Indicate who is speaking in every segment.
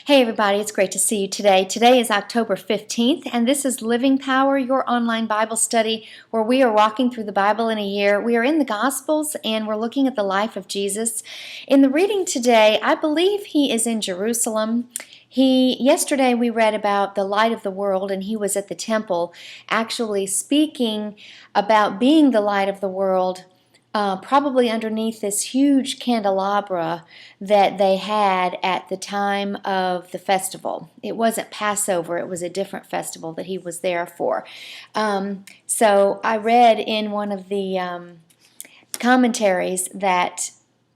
Speaker 1: Hey everybody, it's great to see you today. Today is October 15th, and this is Living Power, your online Bible study where we are walking through the Bible in a year. We are in the Gospels, and we're looking at the life of Jesus. In the reading today, I believe he is in Jerusalem. Yesterday we read about the light of the world, and he was at the temple actually speaking about being the light of the world. Probably underneath this huge candelabra that they had at the time of the festival. It wasn't Passover, it was a different festival that he was there for. So I read in one of the commentaries that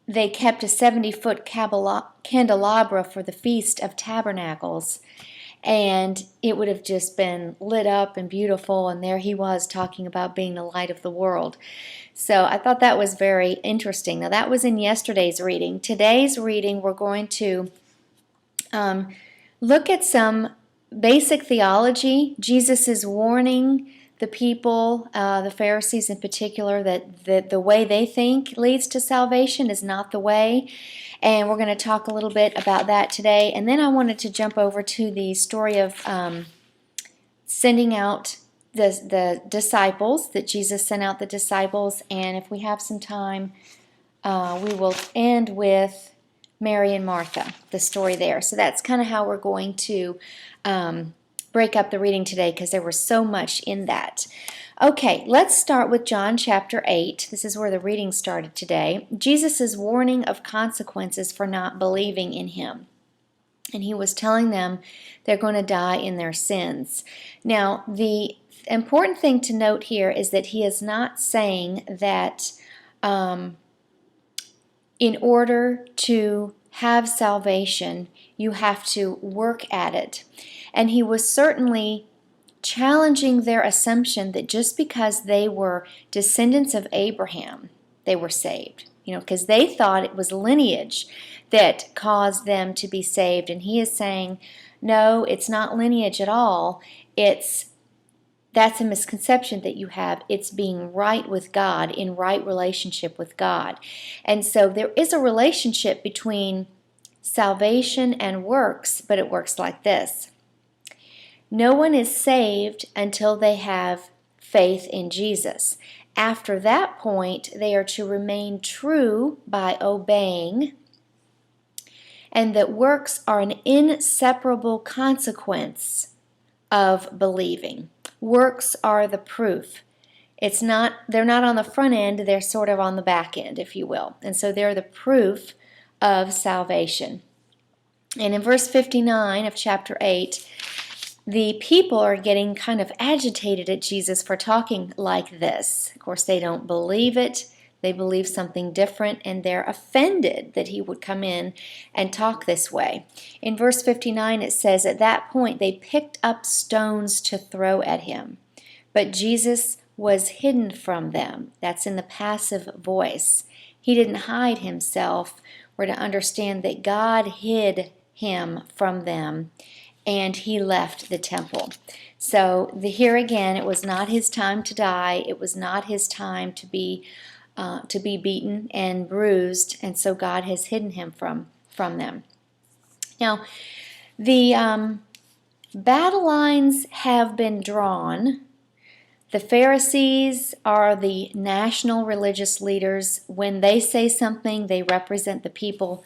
Speaker 1: they kept a 70-foot candelabra for the Feast of Tabernacles, and it would have just been lit up and beautiful, and there he was talking about being the light of the world. So I thought that was very interesting. Now that was in yesterday's reading. Today's reading we're going to look at some basic theology. Jesus is warning the people, the Pharisees in particular, that the way they think leads to salvation is not the way. And we're going to talk a little bit about that today. And then I wanted to jump over to the story of sending out the disciples, that Jesus sent out the disciples. And if we have some time, we will end with Mary and Martha, the story there. So that's kind of how we're going to break up the reading today, because there was so much in that. Okay, let's start with John chapter 8. This is where the reading started today. Jesus' warning of consequences for not believing in him. And he was telling them they're going to die in their sins. Now, the important thing to note here is that he is not saying that in order to have salvation, you have to work at it. And he was certainly challenging their assumption that just because they were descendants of Abraham, they were saved. Because they thought it was lineage that caused them to be saved. And he is saying, no, it's not lineage at all. That's a misconception that you have. It's being right with God, in right relationship with God. And so there is a relationship between salvation and works, but it works like this. No one is saved until they have faith in Jesus. After that point, they are to remain true by obeying, and that works are an inseparable consequence of believing. Works are the proof. They're not on the front end, they're sort of on the back end, if you will. And so they're the proof of salvation. And in verse 59 of chapter 8, the people are getting kind of agitated at Jesus for talking like this. Of course, they don't believe it. They believe something different, and they're offended that he would come in and talk this way. In verse 59, it says, at that point, they picked up stones to throw at him. But Jesus was hidden from them. That's in the passive voice. He didn't hide himself. We're to understand that God hid him from them, and he left the temple. So here again, it was not his time to die. It was not his time to be beaten and bruised, and so God has hidden him from them. Now, the battle lines have been drawn. The Pharisees are the national religious leaders. When they say something, they represent the people.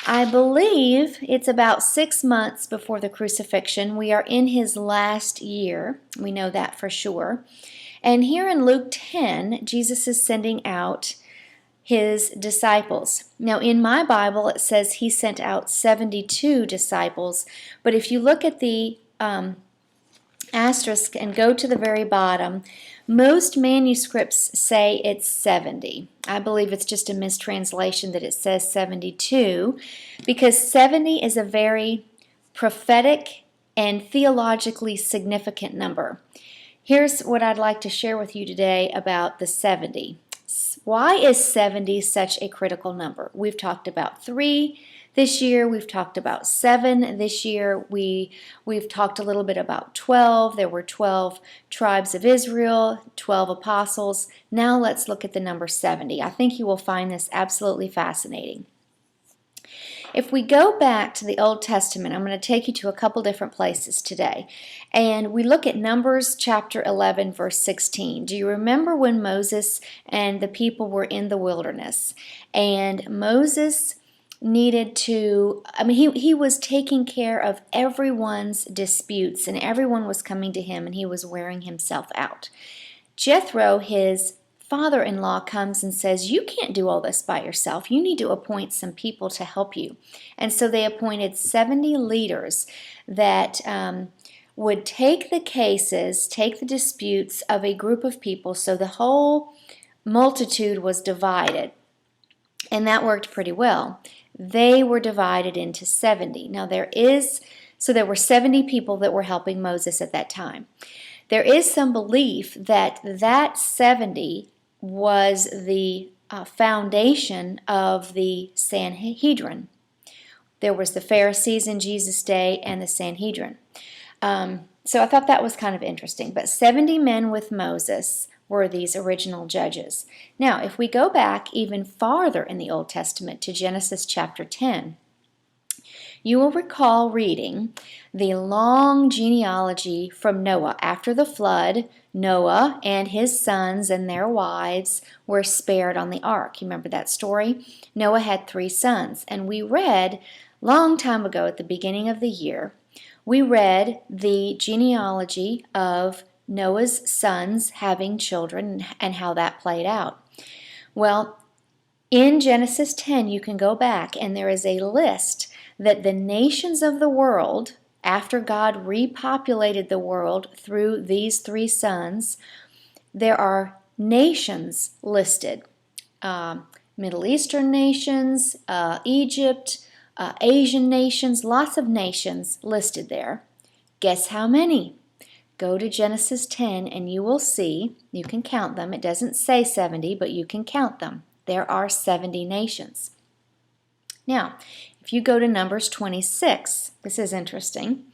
Speaker 1: I believe it's about 6 months before the crucifixion. We are in his last year. We know that for sure. And here in Luke 10, Jesus is sending out his disciples. Now, in my Bible, it says he sent out 72 disciples. But if you look at the asterisk and go to the very bottom, most manuscripts say it's 70. I believe it's just a mistranslation that it says 72, because 70 is a very prophetic and theologically significant number. Here's what I'd like to share with you today about the 70. Why is 70 such a critical number? We've talked about 3 this year. We've talked about 7 this year. We've talked a little bit about 12. There were 12 tribes of Israel, 12 apostles. Now let's look at the number 70. I think you will find this absolutely fascinating. If we go back to the Old Testament, I'm going to take you to a couple different places today. And we look at Numbers chapter 11, verse 16. Do you remember when Moses and the people were in the wilderness? And Moses needed to, he was taking care of everyone's disputes, and everyone was coming to him, and he was wearing himself out. Jethro, his father-in-law, comes and says, you can't do all this by yourself. You need to appoint some people to help you. And so they appointed 70 leaders that would take the cases, take the disputes of a group of people, so the whole multitude was divided. And that worked pretty well. They were divided into 70. Now there were 70 people that were helping Moses at that time. There is some belief that 70 was the foundation of the Sanhedrin. There was the Pharisees in Jesus' day and the Sanhedrin. So I thought that was kind of interesting. But 70 men with Moses were these original judges. Now, if we go back even farther in the Old Testament to Genesis chapter 10, you will recall reading the long genealogy from Noah. After the flood, Noah and his sons and their wives were spared on the ark. You remember that story? Noah had 3 sons, and we read long time ago at the beginning of the year, we read the genealogy of Noah's sons having children and how that played out. Well, in Genesis 10, you can go back, and there is a list that the nations of the world, after God repopulated the world through these 3 sons, there are nations listed. Middle Eastern nations, Egypt, Asian nations, lots of nations listed there. Guess how many? Go to Genesis 10 and you will see, you can count them. It doesn't say 70, but you can count them. There are 70 nations. Now, if you go to Numbers 26, this is interesting.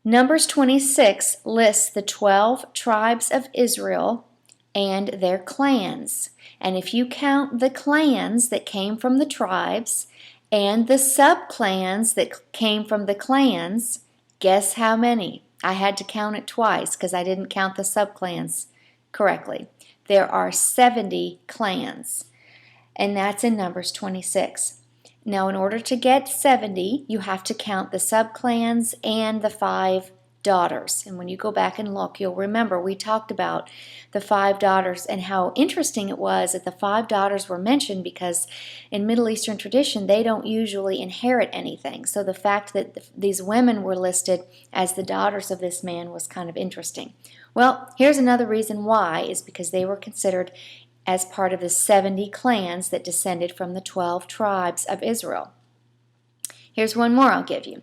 Speaker 1: Numbers 26 lists the 12 tribes of Israel and their clans. And if you count the clans that came from the tribes and the sub-clans that came from the clans, guess how many? I had to count it twice because I didn't count the sub-clans correctly. There are 70 clans, and that's in Numbers 26. Now, in order to get 70, you have to count the sub-clans and the 5 daughters. And when you go back and look, you'll remember we talked about the 5 daughters and how interesting it was that the 5 daughters were mentioned, because in Middle Eastern tradition, they don't usually inherit anything. So the fact that these women were listed as the daughters of this man was kind of interesting. Well, here's another reason why, is because they were considered as part of the 70 clans that descended from the 12 tribes of Israel. Here's one more I'll give you.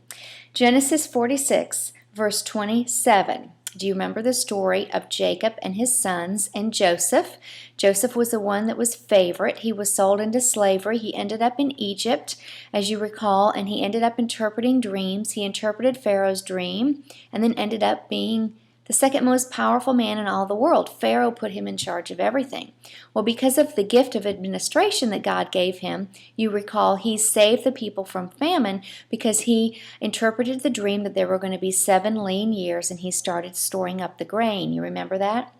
Speaker 1: Genesis 46, verse 27. Do you remember the story of Jacob and his sons and Joseph? Joseph was the one that was favorite. He was sold into slavery. He ended up in Egypt, as you recall, and he ended up interpreting dreams. He interpreted Pharaoh's dream and then ended up being the second most powerful man in all the world. Pharaoh put him in charge of everything. Well, because of the gift of administration that God gave him, you recall he saved the people from famine because he interpreted the dream that there were going to be 7 lean years, and he started storing up the grain. You remember that?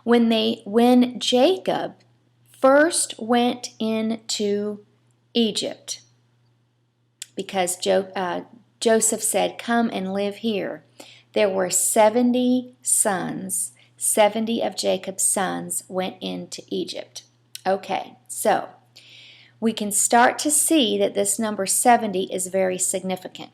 Speaker 1: When Jacob first went into Egypt, because Joseph said, "Come and live here," there were 70 sons. 70 of Jacob's sons went into Egypt. Okay, so we can start to see that this number 70 is very significant.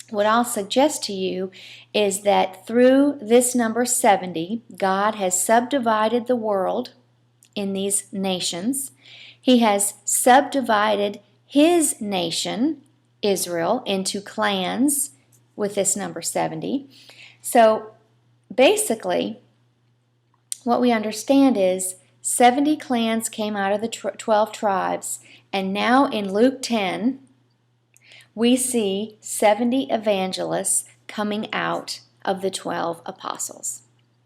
Speaker 1: What I'll suggest to you is that through this number 70, God has subdivided the world in these nations. He has subdivided His nation, Israel, into clans with this number 70. So basically, what we understand is 70 clans came out of the 12 tribes, and now in Luke 10, we see 70 evangelists coming out of the 12 apostles.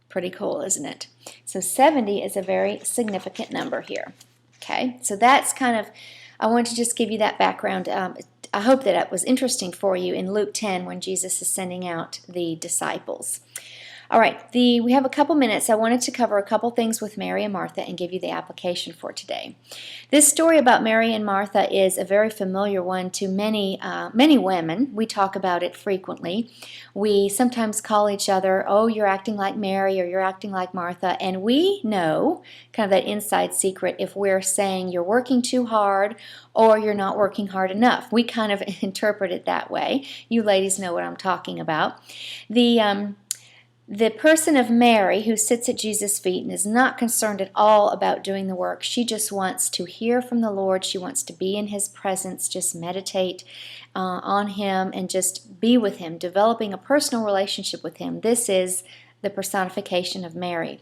Speaker 1: Pretty cool, isn't it? So 70 is a very significant number here. Okay, so that's kind of I want to just give you that background. I hope that it was interesting for you in Luke 10 when Jesus is sending out the disciples. All right, we have a couple minutes. I wanted to cover a couple things with Mary and Martha and give you the application for today. This story about Mary and Martha is a very familiar one to many women. We talk about it frequently. We sometimes call each other, oh, you're acting like Mary or you're acting like Martha, and we know, kind of that inside secret, if we're saying you're working too hard or you're not working hard enough. We kind of interpret it that way. You ladies know what I'm talking about. The person of Mary who sits at Jesus' feet and is not concerned at all about doing the work, she just wants to hear from the Lord. She wants to be in His presence, just meditate on Him and just be with Him, developing a personal relationship with Him. This is the personification of Mary.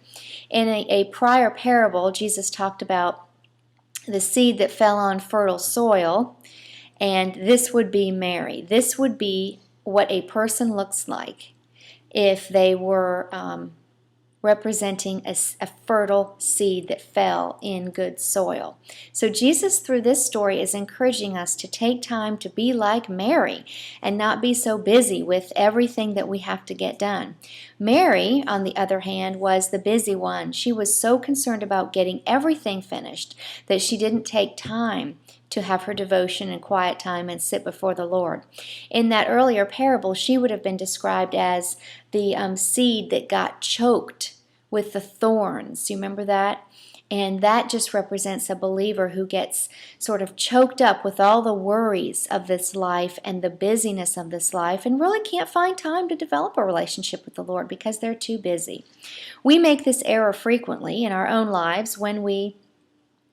Speaker 1: In a prior parable, Jesus talked about the seed that fell on fertile soil, and this would be Mary. This would be what a person looks like if they were representing a fertile seed that fell in good soil. So Jesus, through this story, is encouraging us to take time to be like Mary and not be so busy with everything that we have to get done. Mary, on the other hand, was the busy one. She was so concerned about getting everything finished that she didn't take time to have her devotion and quiet time and sit before the Lord. In that earlier parable, she would have been described as the seed that got choked with the thorns. You remember that? And that just represents a believer who gets sort of choked up with all the worries of this life and the busyness of this life and really can't find time to develop a relationship with the Lord because they're too busy. We make this error frequently in our own lives when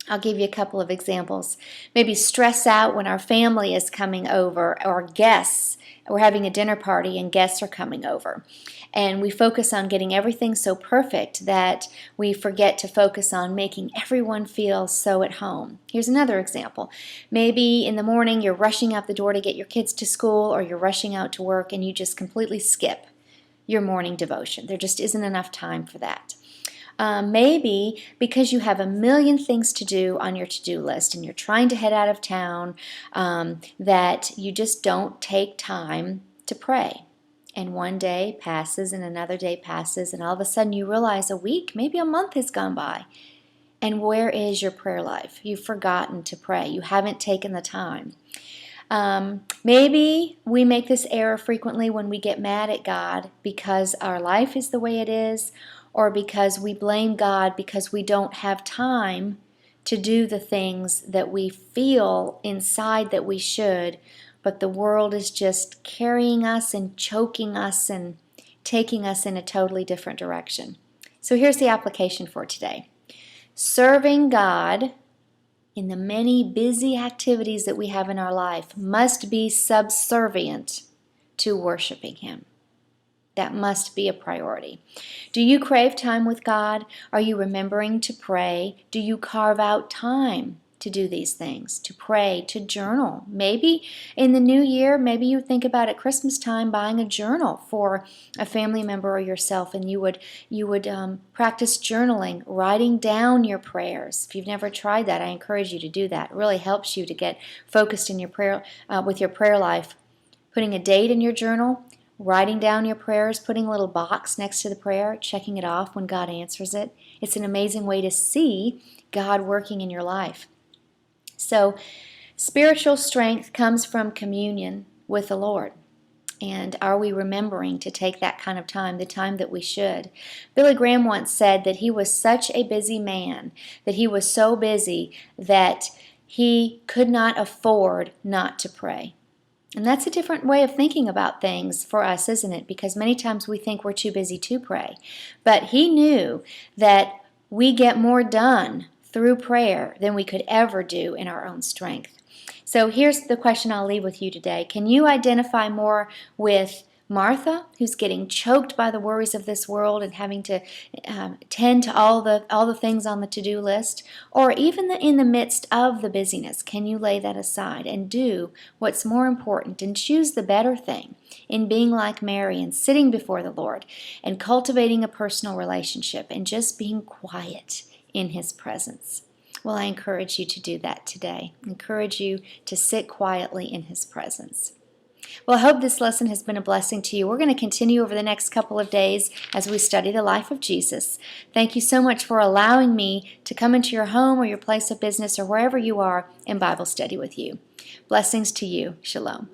Speaker 1: I'll give you a couple of examples. Maybe stress out when our family is coming over or guests. We're having a dinner party and guests are coming over. And we focus on getting everything so perfect that we forget to focus on making everyone feel so at home. Here's another example. Maybe in the morning you're rushing out the door to get your kids to school or you're rushing out to work and you just completely skip your morning devotion. There just isn't enough time for that. Maybe because you have a million things to do on your to-do list and you're trying to head out of town, that you just don't take time to pray. And one day passes and another day passes and all of a sudden you realize a week, maybe a month has gone by. And where is your prayer life? You've forgotten to pray. You haven't taken the time. Maybe we make this error frequently when we get mad at God because our life is the way it is, or because we blame God because we don't have time to do the things that we feel inside that we should, but the world is just carrying us and choking us and taking us in a totally different direction. So here's the application for today. Serving God in the many busy activities that we have in our life must be subservient to worshiping Him. That must be a priority. Do you crave time with God? Are you remembering to pray? Do you carve out time to do these things, to pray, to journal? Maybe in the new year, maybe you think about at Christmas time buying a journal for a family member or yourself, and you would practice journaling, writing down your prayers. If you've never tried that, I encourage you to do that. It really helps you to get focused in your prayer with your prayer life. Putting a date in your journal, writing down your prayers, putting a little box next to the prayer, checking it off when God answers it. It's an amazing way to see God working in your life. So, spiritual strength comes from communion with the Lord. And are we remembering to take that kind of time, the time that we should? Billy Graham once said that he was such a busy man, that he was so busy that he could not afford not to pray. And that's a different way of thinking about things for us, isn't it? Because many times we think we're too busy to pray. But he knew that we get more done through prayer than we could ever do in our own strength. So here's the question I'll leave with you today. Can you identify more with Martha, who's getting choked by the worries of this world and having to tend to all the things on the to-do list? Or even in the midst of the busyness, can you lay that aside and do what's more important and choose the better thing in being like Mary and sitting before the Lord and cultivating a personal relationship and just being quiet in His presence? Well, I encourage you to do that today. I encourage you to sit quietly in His presence. Well, I hope this lesson has been a blessing to you. We're going to continue over the next couple of days as we study the life of Jesus. Thank you so much for allowing me to come into your home or your place of business or wherever you are in Bible study with you. Blessings to you. Shalom.